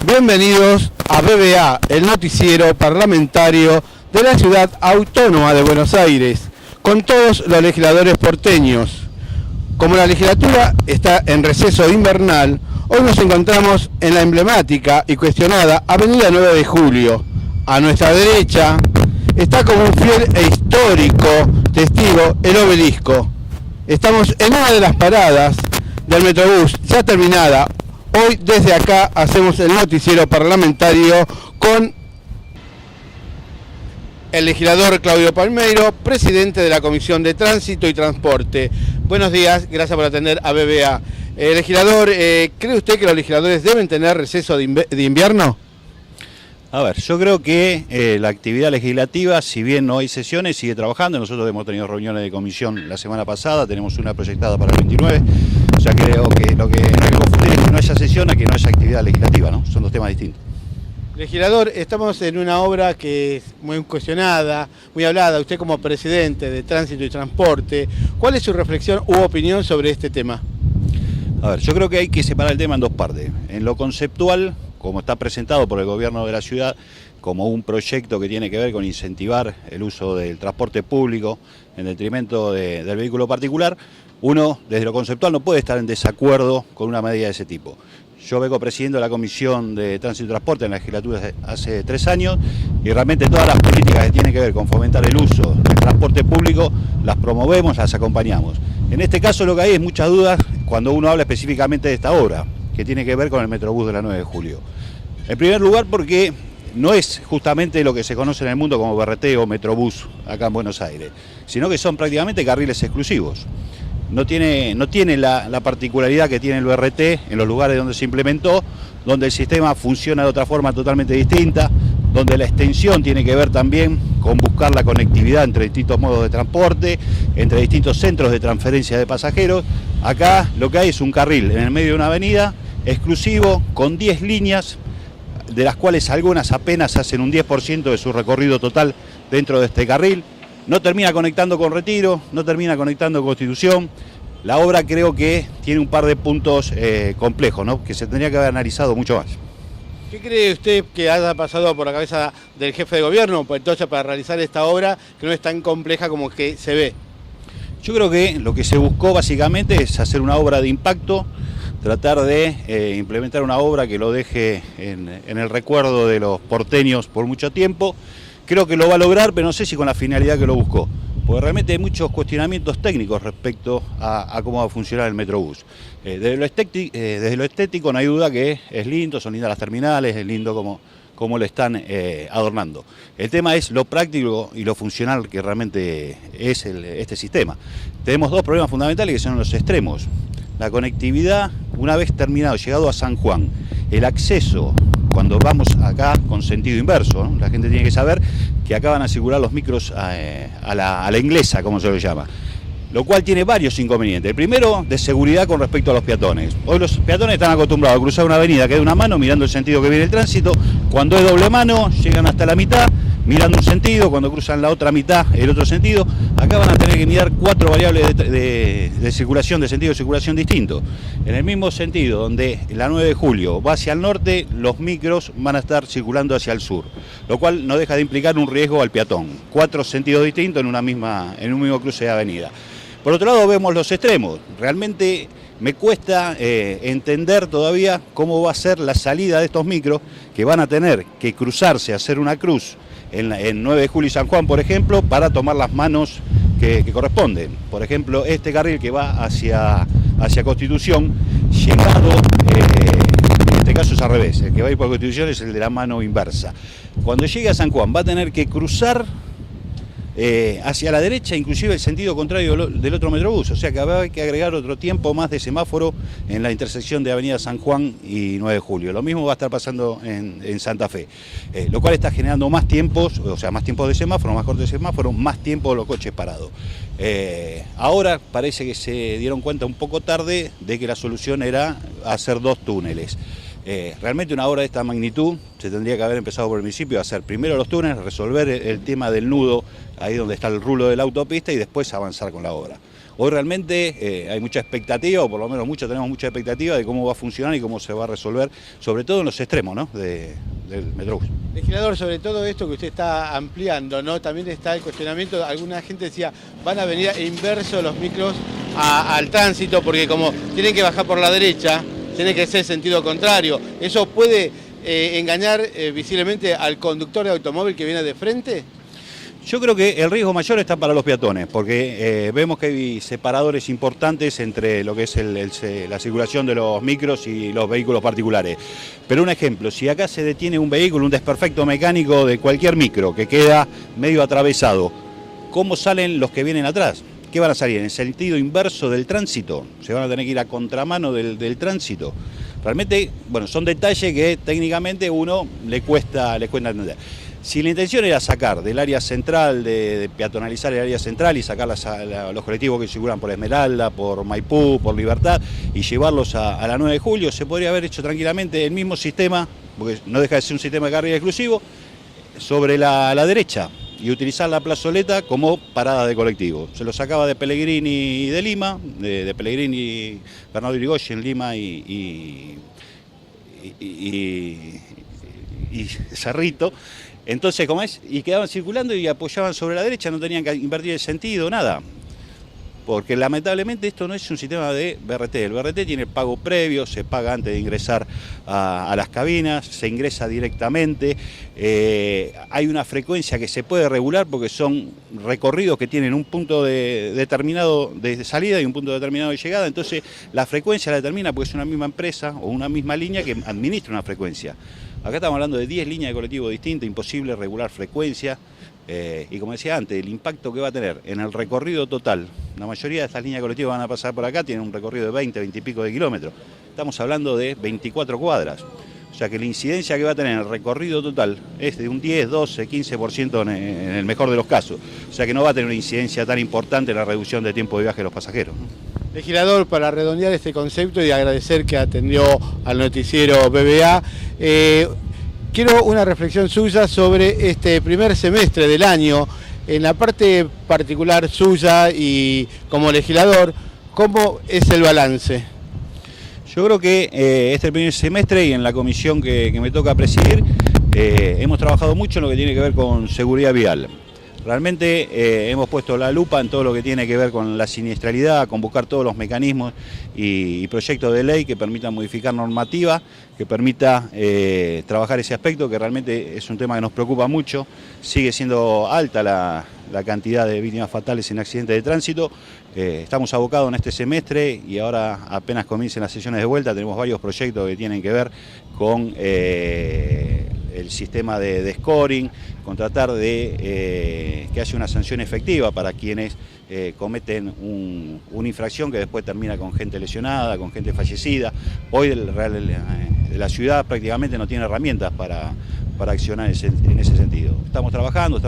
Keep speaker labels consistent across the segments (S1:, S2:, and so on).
S1: Bienvenidos a BBA, el noticiero parlamentario de la Ciudad Autónoma de Buenos Aires, con todos los legisladores porteños. Como la legislatura está en receso invernal, hoy nos encontramos en la emblemática y cuestionada Avenida 9 de Julio. A nuestra derecha está como un fiel e histórico testigo el obelisco. Estamos en una de las paradas del Metrobús, ya terminada. Hoy desde acá hacemos el noticiero parlamentario con el legislador Claudio Palmeiro, presidente de la Comisión de Tránsito y Transporte. Buenos días, gracias por atender a BBA. Legislador, ¿cree usted que los legisladores deben tener receso de invierno?
S2: A ver, yo creo que la actividad legislativa, si bien no hay sesiones, sigue trabajando. Nosotros hemos tenido reuniones de comisión la semana pasada, tenemos una proyectada para el 29. O sea, creo que lo que no hay que confundir es que no haya sesión a que no haya actividad legislativa, ¿no? Son dos temas distintos.
S1: Legislador, estamos en una obra que es muy cuestionada, muy hablada. Usted como presidente de Tránsito y Transporte, ¿cuál es su reflexión u opinión sobre este tema?
S2: A ver, yo creo que hay que separar el tema en dos partes. En lo conceptual, como está presentado por el gobierno de la ciudad, como un proyecto que tiene que ver con incentivar el uso del transporte público en detrimento del vehículo particular, uno desde lo conceptual no puede estar en desacuerdo con una medida de ese tipo. Yo vengo presidiendo la Comisión de Tránsito y Transporte en la legislatura hace 3 años y realmente todas las políticas que tienen que ver con fomentar el uso del transporte público las promovemos, las acompañamos. En este caso lo que hay es muchas dudas cuando uno habla específicamente de esta obra, que tiene que ver con el Metrobús de la 9 de Julio. En primer lugar porque no es justamente lo que se conoce en el mundo como BRT o Metrobús acá en Buenos Aires, sino que son prácticamente carriles exclusivos. No tiene la particularidad que tiene el BRT en los lugares donde se implementó, donde el sistema funciona de otra forma totalmente distinta, donde la extensión tiene que ver también con buscar la conectividad entre distintos modos de transporte, entre distintos centros de transferencia de pasajeros. Acá lo que hay es un carril en el medio de una avenida exclusivo con 10 líneas, de las cuales algunas apenas hacen un 10% de su recorrido total dentro de este carril. No termina conectando con Retiro, no termina conectando con Constitución. La obra creo que tiene un par de puntos complejos, ¿no? Que se tendría que haber analizado mucho más.
S1: ¿Qué cree usted que haya pasado por la cabeza del jefe de gobierno pues, entonces para realizar esta obra que no es tan compleja como que se ve?
S2: Yo creo que lo que se buscó básicamente es hacer una obra de impacto, tratar de implementar una obra que lo deje en el recuerdo de los porteños por mucho tiempo. Creo que lo va a lograr, pero no sé si con la finalidad que lo buscó, porque realmente hay muchos cuestionamientos técnicos respecto a cómo va a funcionar el Metrobús. Desde lo estético no hay duda que es lindo, son lindas las terminales, es lindo cómo lo están adornando. El tema es lo práctico y lo funcional que realmente es este sistema. Tenemos dos problemas fundamentales que son los extremos. La conectividad, una vez terminado, llegado a San Juan, el acceso, cuando vamos acá con sentido inverso, ¿no? La gente tiene que saber que acá van a circular los micros a la inglesa, como se lo llama, lo cual tiene varios inconvenientes. El primero, de seguridad con respecto a los peatones. Hoy los peatones están acostumbrados a cruzar una avenida que es de una mano, mirando el sentido que viene el tránsito. Cuando es doble mano, llegan hasta la mitad, mirando un sentido, cuando cruzan la otra mitad, el otro sentido. Acá van a tener que mirar 4 variables de circulación, de sentido de circulación distinto. En el mismo sentido, donde la 9 de Julio va hacia el norte, los micros van a estar circulando hacia el sur, lo cual no deja de implicar un riesgo al peatón. 4 sentidos distintos en un mismo cruce de avenida. Por otro lado vemos los extremos. Realmente me cuesta entender todavía cómo va a ser la salida de estos micros que van a tener que cruzarse, hacer una cruz en 9 de Julio y San Juan, por ejemplo, para tomar las manos que corresponden. Por ejemplo, este carril que va hacia Constitución, llegado, en este caso es al revés, el que va a ir por Constitución es el de la mano inversa. Cuando llegue a San Juan va a tener que cruzar hacia la derecha, inclusive el sentido contrario del otro Metrobús, o sea que va a haber que agregar otro tiempo más de semáforo en la intersección de Avenida San Juan y 9 de Julio. Lo mismo va a estar pasando en Santa Fe, lo cual está generando más tiempos, o sea, más tiempos de semáforo, más cortes de semáforo, más tiempo de los coches parados. Ahora parece que se dieron cuenta un poco tarde de que la solución era hacer 2 túneles. Realmente una obra de esta magnitud se tendría que haber empezado por el municipio a hacer primero los túneles, resolver el tema del nudo, ahí donde está el rulo de la autopista y después avanzar con la obra. Hoy realmente hay mucha expectativa, o por lo menos tenemos mucha expectativa de cómo va a funcionar y cómo se va a resolver, sobre todo en los extremos, ¿no?, del Metrobús.
S1: Legislador, sobre todo esto que usted está ampliando, ¿no?, también está el cuestionamiento, alguna gente decía, van a venir inverso los micros al tránsito, porque como tienen que bajar por la derecha, tiene que ser sentido contrario. ¿Eso puede engañar visiblemente al conductor de automóvil que viene de frente?
S2: Yo creo que el riesgo mayor está para los peatones, porque vemos que hay separadores importantes entre lo que es la circulación de los micros y los vehículos particulares. Pero un ejemplo, si acá se detiene un vehículo, un desperfecto mecánico de cualquier micro que queda medio atravesado, ¿cómo salen los que vienen atrás? ¿Qué van a salir? ¿En el sentido inverso del tránsito? ¿Se van a tener que ir a contramano del tránsito? Realmente, bueno, son detalles que técnicamente uno le cuesta entender. Si la intención era sacar del área central, de peatonalizar el área central y sacar a los colectivos que circulan por Esmeralda, por Maipú, por Libertad y llevarlos a la 9 de julio, se podría haber hecho tranquilamente el mismo sistema, porque no deja de ser un sistema de carril exclusivo, sobre la derecha y utilizar la plazoleta como parada de colectivo. Se lo sacaba de Pellegrini y de Lima, de Pellegrini, Bernardo Irigoyen, Lima y Cerrito. Entonces, ¿cómo es? Y quedaban circulando y apoyaban sobre la derecha, no tenían que invertir el sentido, nada. Porque lamentablemente esto no es un sistema de BRT. El BRT tiene pago previo, se paga antes de ingresar a las cabinas, se ingresa directamente. Hay una frecuencia que se puede regular porque son recorridos que tienen un punto determinado de salida y un punto determinado de llegada. Entonces la frecuencia la determina porque es una misma empresa o una misma línea que administra una frecuencia. Acá estamos hablando de 10 líneas de colectivo distintas, imposible regular frecuencia. Y como decía antes, el impacto que va a tener en el recorrido total, la mayoría de estas líneas colectivas van a pasar por acá, tienen un recorrido de 20 y pico de kilómetros. Estamos hablando de 24 cuadras. O sea que la incidencia que va a tener en el recorrido total es de un 10, 12, 15% en el mejor de los casos. O sea que no va a tener una incidencia tan importante en la reducción de tiempo de viaje de los pasajeros.
S1: Legislador, para redondear este concepto y agradecer que atendió al noticiero BBA, quiero una reflexión suya sobre este primer semestre del año, en la parte particular suya y como legislador, ¿cómo es el balance?
S2: Yo creo que este primer semestre y en la comisión que me toca presidir, hemos trabajado mucho en lo que tiene que ver con seguridad vial. Realmente hemos puesto la lupa en todo lo que tiene que ver con la siniestralidad, con buscar todos los mecanismos y proyectos de ley que permitan modificar normativa, que permita trabajar ese aspecto, que realmente es un tema que nos preocupa mucho. Sigue siendo alta la cantidad de víctimas fatales en accidentes de tránsito. Estamos abocados en este semestre y ahora apenas comiencen las sesiones de vuelta, tenemos varios proyectos que tienen que ver con el sistema de scoring, con tratar de que haya una sanción efectiva para quienes cometen una infracción que después termina con gente lesionada, con gente fallecida. Hoy la ciudad prácticamente no tiene herramientas para accionar en ese sentido. Estamos trabajando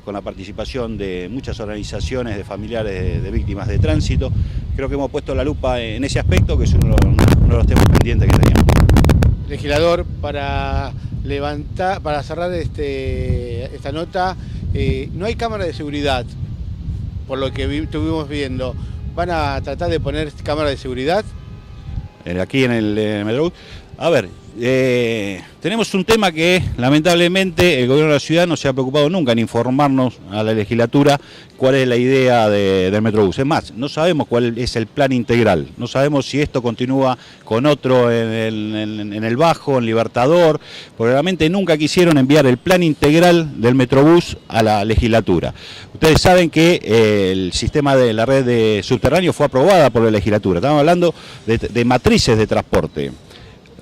S2: con la participación de muchas organizaciones de familiares de víctimas de tránsito. Creo que hemos puesto la lupa en ese aspecto, que es uno de los temas pendientes que teníamos.
S1: Legislador, para cerrar esta nota, no hay cámara de seguridad, por lo que estuvimos viendo. ¿Van a tratar de poner cámara de seguridad?
S2: Aquí en el Metrobús. A ver, tenemos un tema que lamentablemente el gobierno de la ciudad no se ha preocupado nunca en informarnos a la legislatura cuál es la idea del Metrobús. Es más, no sabemos cuál es el plan integral, no sabemos si esto continúa con otro en el Bajo, en Libertador, porque realmente nunca quisieron enviar el plan integral del Metrobús a la legislatura. Ustedes saben que el sistema de la red de subterráneo fue aprobada por la legislatura, estamos hablando de matrices de transporte.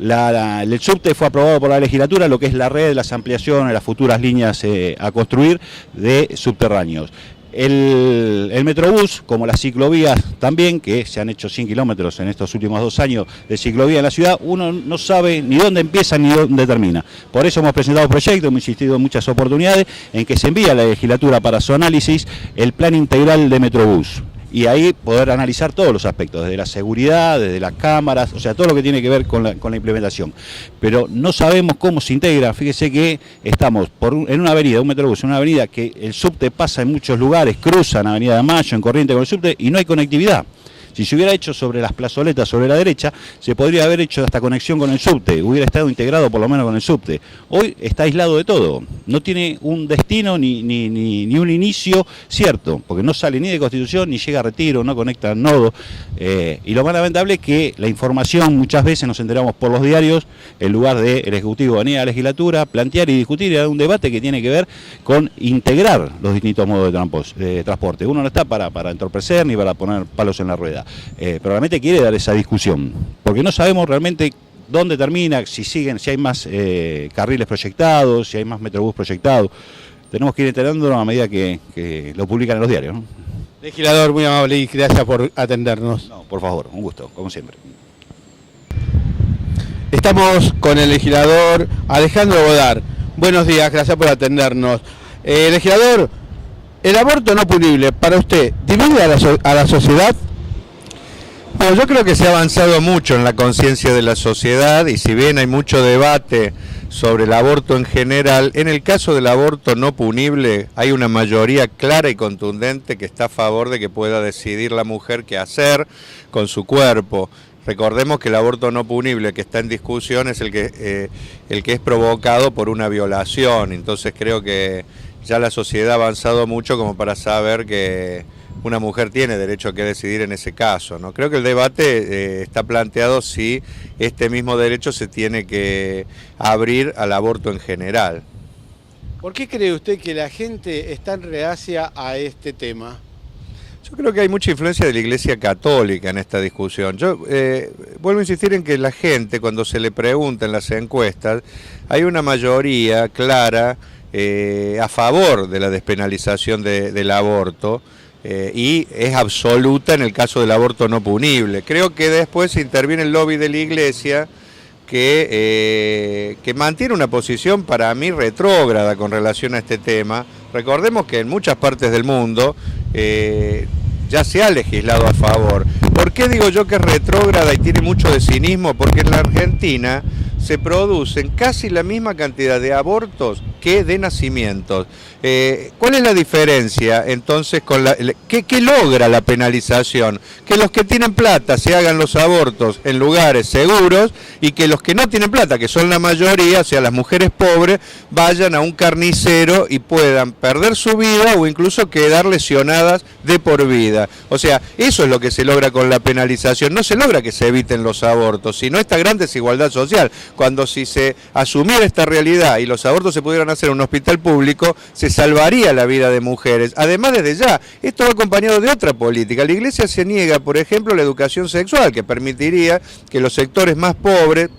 S2: El subte fue aprobado por la legislatura, lo que es la red, las ampliaciones, las futuras líneas a construir de subterráneos. El Metrobús, como las ciclovías también, que se han hecho 100 kilómetros en estos últimos 2 años de ciclovía en la ciudad, uno no sabe ni dónde empieza ni dónde termina. Por eso hemos presentado proyectos, hemos insistido en muchas oportunidades en que se envíe a la legislatura para su análisis el plan integral de Metrobús. y ahí poder analizar todos los aspectos, desde la seguridad, desde las cámaras, o sea, todo lo que tiene que ver con la implementación. Pero no sabemos cómo se integra. Fíjese que estamos en una avenida, un metrobús, en una avenida que el subte pasa en muchos lugares, cruzan Avenida de Mayo, en Corrientes con el subte, y no hay conectividad. Si se hubiera hecho sobre las plazoletas, sobre la derecha, se podría haber hecho hasta conexión con el subte, hubiera estado integrado por lo menos con el subte. Hoy está aislado de todo, no tiene un destino ni un inicio cierto, porque no sale ni de Constitución, ni llega a Retiro, no conecta nodos. Y lo más lamentable es que la información muchas veces nos enteramos por los diarios, en lugar del Ejecutivo venir a la legislatura, plantear y discutir, y dar un debate que tiene que ver con integrar los distintos modos de transporte. Uno no está para entorpecer ni para poner palos en la rueda. Pero realmente quiere dar esa discusión, porque no sabemos realmente dónde termina, si hay más carriles proyectados, si hay más metrobús proyectados. Tenemos que ir enterándolo a medida que lo publican en los diarios, ¿no?
S1: Legislador, muy amable y gracias por atendernos.
S2: No, por favor, un gusto, como siempre.
S1: Estamos con el legislador Alejandro Godard. Buenos días, gracias por atendernos. Legislador, el aborto no punible, para usted, ¿divide a la sociedad?
S3: Bueno, yo creo que se ha avanzado mucho en la conciencia de la sociedad y si bien hay mucho debate sobre el aborto en general, en el caso del aborto no punible hay una mayoría clara y contundente que está a favor de que pueda decidir la mujer qué hacer con su cuerpo. Recordemos que el aborto no punible que está en discusión es el que es provocado por una violación, entonces creo que ya la sociedad ha avanzado mucho como para saber que una mujer tiene derecho a que decidir en ese caso, ¿no? Creo que el debate está planteado si este mismo derecho se tiene que abrir al aborto en general.
S1: ¿Por qué cree usted que la gente es tan reacia a este tema?
S3: Yo creo que hay mucha influencia de la Iglesia Católica en esta discusión. Yo vuelvo a insistir en que la gente, cuando se le pregunta en las encuestas, hay una mayoría clara a favor de la despenalización del aborto. Y es absoluta en el caso del aborto no punible. Creo que después interviene el lobby de la Iglesia que mantiene una posición para mí retrógrada con relación a este tema. Recordemos que en muchas partes del mundo ya se ha legislado a favor. ¿Por qué digo yo que es retrógrada y tiene mucho de cinismo? Porque en la Argentina se producen casi la misma cantidad de abortos que de nacimientos. ¿Cuál es la diferencia entonces con ¿qué logra la penalización? Que los que tienen plata se hagan los abortos en lugares seguros y que los que no tienen plata, que son la mayoría, o sea las mujeres pobres, vayan a un carnicero y puedan perder su vida o incluso quedar lesionadas de por vida. O sea, eso es lo que se logra con la penalización. No se logra que se eviten los abortos, sino esta gran desigualdad social. Cuando si se asumiera esta realidad y los abortos se pudieran hacer en un hospital público, se salvaría la vida de mujeres. Además, desde ya, esto va acompañado de otra política. La Iglesia se niega, por ejemplo, la educación sexual, que permitiría que los sectores más pobres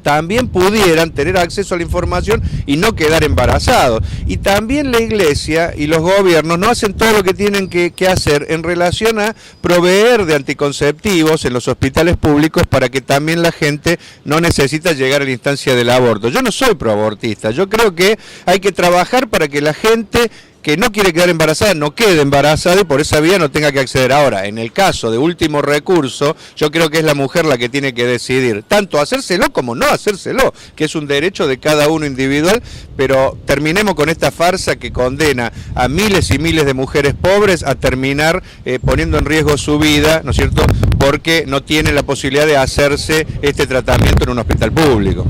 S3: también pudieran tener acceso a la información y no quedar embarazados. Y también la Iglesia y los gobiernos no hacen todo lo que tienen que hacer en relación a proveer de anticonceptivos en los hospitales públicos para que también la gente no necesita llegar a la instancia del aborto. Yo no soy proabortista, yo creo que hay que trabajar para que la gente que no quiere quedar embarazada no quede embarazada y por esa vía no tenga que acceder. Ahora, en el caso de último recurso, yo creo que es la mujer la que tiene que decidir, tanto hacérselo como no hacérselo, que es un derecho de cada uno individual, pero terminemos con esta farsa que condena a miles y miles de mujeres pobres a terminar poniendo en riesgo su vida, ¿no es cierto?, porque no tienen la posibilidad de hacerse este tratamiento en un hospital público.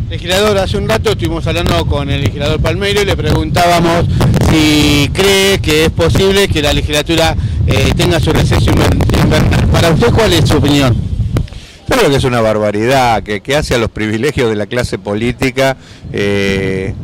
S1: Legislador, hace un rato estuvimos hablando con el legislador Palmeiro y le preguntábamos si cree que es posible que la legislatura tenga su receso invernal. Para usted, ¿cuál es su opinión?
S3: Yo creo que es una barbaridad que hace a los privilegios de la clase política, que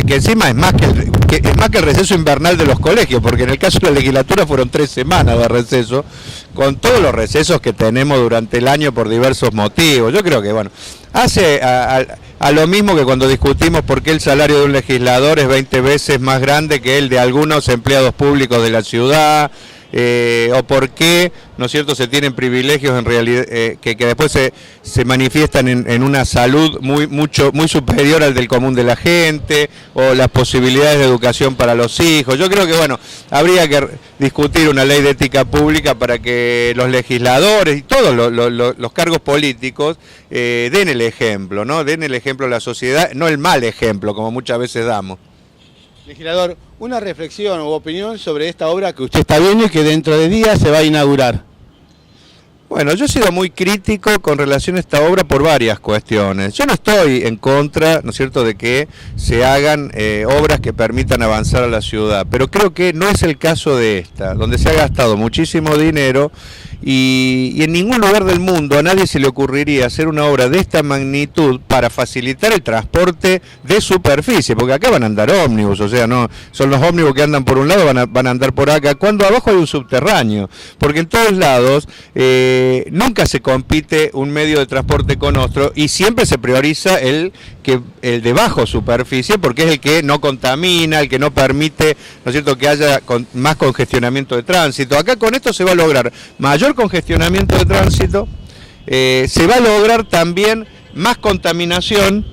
S3: encima es más que el receso invernal de los colegios, porque en el caso de la legislatura fueron 3 semanas de receso, con todos los recesos que tenemos durante el año por diversos motivos. Yo creo que, bueno, hace a lo mismo que cuando discutimos por qué el salario de un legislador es 20 veces más grande que el de algunos empleados públicos de la ciudad. o por qué, ¿no es cierto?, se tienen privilegios en realidad que después se manifiestan en una salud muy superior al del común de la gente, o las posibilidades de educación para los hijos. Yo creo que, bueno, habría que discutir una ley de ética pública para que los legisladores y todos los cargos políticos den el ejemplo, ¿no? Den el ejemplo a la sociedad, no el mal ejemplo, como muchas veces damos.
S1: Legislador, una reflexión u opinión sobre esta obra que usted está viendo y que dentro de días se va a inaugurar.
S3: Bueno, yo he sido muy crítico con relación a esta obra por varias cuestiones. Yo no estoy en contra, ¿no es cierto?, de que se hagan obras que permitan avanzar a la ciudad, pero creo que no es el caso de esta, donde se ha gastado muchísimo dinero y en ningún lugar del mundo a nadie se le ocurriría hacer una obra de esta magnitud para facilitar el transporte de superficie, porque acá van a andar ómnibus, o sea, no son los ómnibus que andan por un lado, van a andar por acá, cuando abajo hay un subterráneo, porque en todos lados nunca se compite un medio de transporte con otro y siempre se prioriza el de bajo superficie, porque es el que no contamina, el que no permite, ¿no es cierto?, que haya más congestionamiento de tránsito. Acá con esto se va a lograr mayor congestionamiento de tránsito, se va a lograr también más contaminación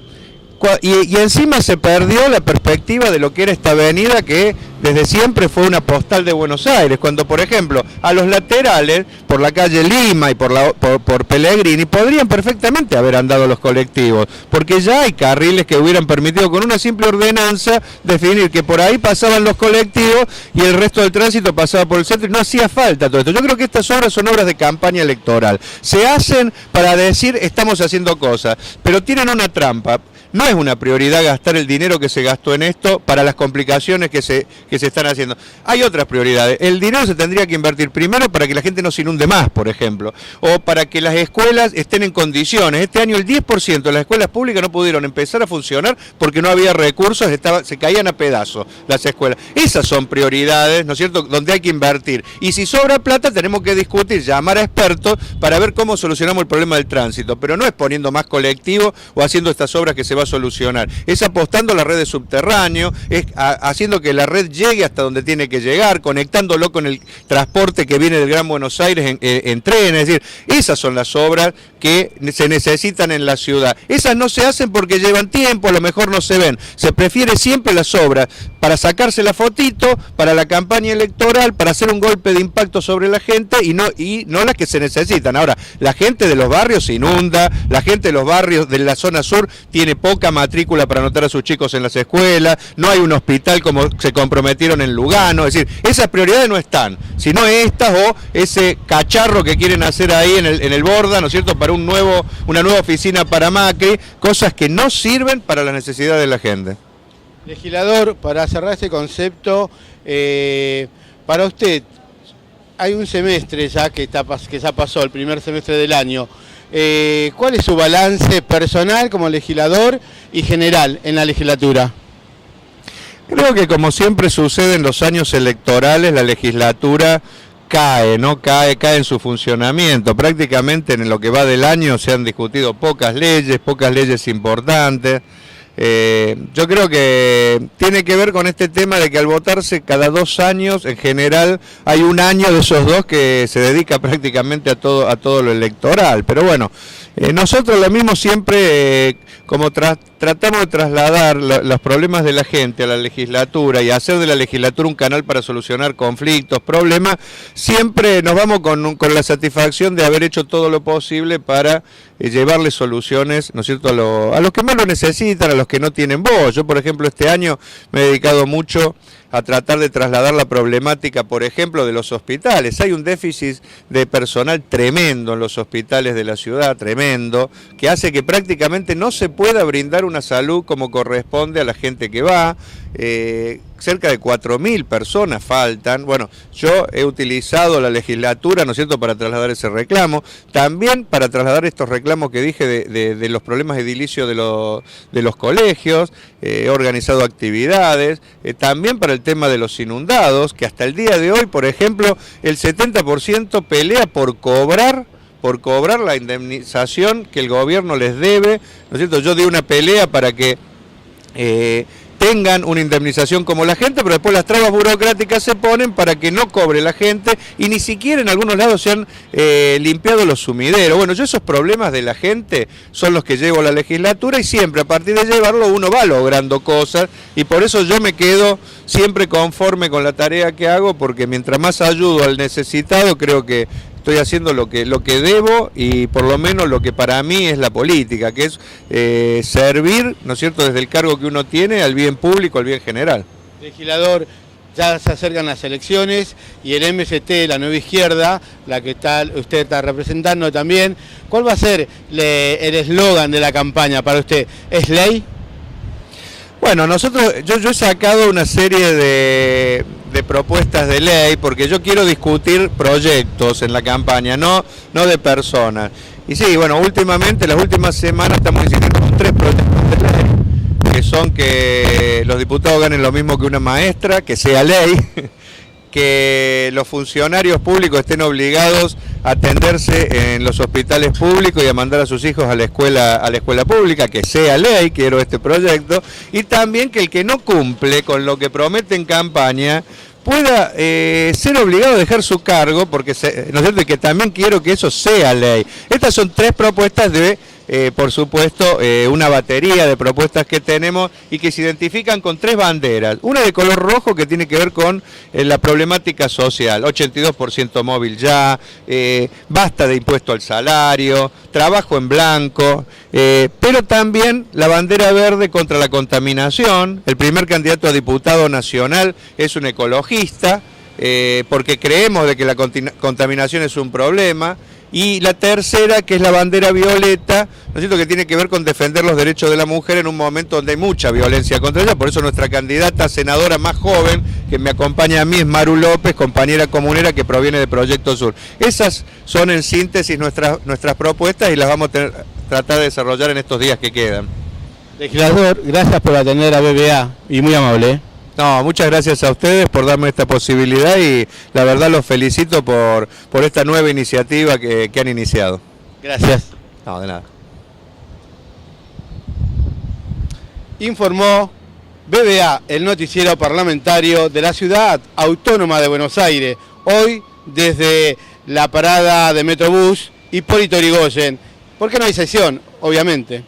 S3: y encima se perdió la perspectiva de lo que era esta avenida que desde siempre fue una postal de Buenos Aires, cuando por ejemplo a los laterales, por la calle Lima y por Pellegrini, podrían perfectamente haber andado los colectivos, porque ya hay carriles que hubieran permitido con una simple ordenanza definir que por ahí pasaban los colectivos y el resto del tránsito pasaba por el centro y no hacía falta todo esto. Yo creo que estas obras son obras de campaña electoral, se hacen para decir estamos haciendo cosas, pero tienen una trampa. No es una prioridad gastar el dinero que se gastó en esto para las complicaciones que se están haciendo. Hay otras prioridades. El dinero se tendría que invertir primero para que la gente no se inunde más, por ejemplo, o para que las escuelas estén en condiciones. Este año el 10% de las escuelas públicas no pudieron empezar a funcionar porque no había recursos, se caían a pedazos las escuelas. Esas son prioridades, ¿no es cierto?, donde hay que invertir. Y si sobra plata tenemos que discutir, llamar a expertos para ver cómo solucionamos el problema del tránsito, pero no es poniendo más colectivos o haciendo estas obras que se va a solucionar, es apostando a la red de subterráneo, es haciendo que la red llegue hasta donde tiene que llegar, conectándolo con el transporte que viene del Gran Buenos Aires en trenes, es decir, esas son las obras que se necesitan en la ciudad. Esas no se hacen porque llevan tiempo, a lo mejor no se ven, se prefiere siempre las obras para sacarse la fotito, para la campaña electoral, para hacer un golpe de impacto sobre la gente y no las que se necesitan. Ahora, la gente de los barrios se inunda, la gente de los barrios de la zona sur tiene poca matrícula para anotar a sus chicos en las escuelas, no hay un hospital como se comprometieron en Lugano, es decir, esas prioridades no están, sino estas o ese cacharro que quieren hacer ahí en el Borda, ¿no es cierto?, para una nueva oficina para Macri, cosas que no sirven para las necesidades de la gente.
S1: Legislador, para cerrar este concepto, para usted, hay un semestre ya que ya pasó, el primer semestre del año. ¿Cuál es su balance personal como legislador y general en la legislatura?
S3: Creo que como siempre sucede en los años electorales, la legislatura cae en su funcionamiento. Prácticamente en lo que va del año se han discutido pocas leyes importantes. Yo creo que tiene que ver con este tema de que al votarse cada 2 años, en general, hay un año de esos 2 que se dedica prácticamente a todo lo electoral. Pero bueno, nosotros lo mismo siempre, como tratamos de trasladar los problemas de la gente a la legislatura y hacer de la legislatura un canal para solucionar conflictos, problemas, siempre nos vamos con la satisfacción de haber hecho todo lo posible para llevarle soluciones, ¿no es cierto?, a los que más lo necesitan, a los que no tienen voz. Yo, por ejemplo, este año me he dedicado mucho a tratar de trasladar la problemática, por ejemplo, de los hospitales. Hay un déficit de personal tremendo en los hospitales de la ciudad, tremendo, que hace que prácticamente no se pueda brindar una salud como corresponde a la gente que va. Cerca de 4.000 personas faltan. Bueno, yo he utilizado la legislatura, ¿no es cierto?, para trasladar ese reclamo, también para trasladar estos reclamos que dije de los problemas edilicios de los colegios, he organizado actividades, también para el tema de los inundados, que hasta el día de hoy, por ejemplo, el 70% pelea por cobrar la indemnización que el gobierno les debe, ¿no es cierto? Yo di una pelea para que tengan una indemnización como la gente, pero después las trabas burocráticas se ponen para que no cobre la gente y ni siquiera en algunos lados se han limpiado los sumideros. Bueno, yo esos problemas de la gente son los que llevo a la legislatura y siempre a partir de llevarlo uno va logrando cosas y por eso yo me quedo siempre conforme con la tarea que hago, porque mientras más ayudo al necesitado creo que estoy haciendo lo que debo y por lo menos lo que para mí es la política, que es servir, ¿no es cierto?, desde el cargo que uno tiene al bien público, al bien general.
S1: Legislador, ya se acercan las elecciones y el MST, la Nueva Izquierda, la que usted está representando también, ¿cuál va a ser el eslogan de la campaña para usted? ¿Es ley?
S3: Bueno, yo he sacado una serie de propuestas de ley porque yo quiero discutir proyectos en la campaña, no de personas. Y sí, bueno, últimamente, las últimas semanas estamos insistiendo con 3 proyectos de ley, que son que los diputados ganen lo mismo que una maestra, que sea ley, que los funcionarios públicos estén obligados a atenderse en los hospitales públicos y a mandar a sus hijos a la escuela pública, que sea ley, quiero este proyecto, y también que el que no cumple con lo que promete en campaña pueda ser obligado a dejar su cargo, porque ¿no es cierto? Que también quiero que eso sea ley. Estas son 3 propuestas de, por supuesto, una batería de propuestas que tenemos y que se identifican con 3 banderas. Una de color rojo que tiene que ver con la problemática social, 82% móvil ya, basta de impuesto al salario, trabajo en blanco, pero también la bandera verde contra la contaminación. El primer candidato a diputado nacional es un ecologista, porque creemos de que la contaminación es un problema. Y la tercera, que es la bandera violeta, ¿no es cierto?, que tiene que ver con defender los derechos de la mujer en un momento donde hay mucha violencia contra ella. Por eso nuestra candidata senadora más joven, que me acompaña a mí, es Maru López, compañera comunera que proviene de Proyecto Sur. Esas son en síntesis nuestras propuestas y las vamos a tratar de desarrollar en estos días que quedan.
S1: Legislador, gracias por atender a BBA y muy amable, ¿eh?
S3: No, muchas gracias a ustedes por darme esta posibilidad y la verdad los felicito por esta nueva iniciativa que han iniciado.
S1: Gracias.
S3: No, de nada.
S1: Informó BBA, el noticiero parlamentario de la Ciudad Autónoma de Buenos Aires, hoy desde la parada de Metrobús Hipólito Yrigoyen. ¿Por qué no hay sesión? Obviamente.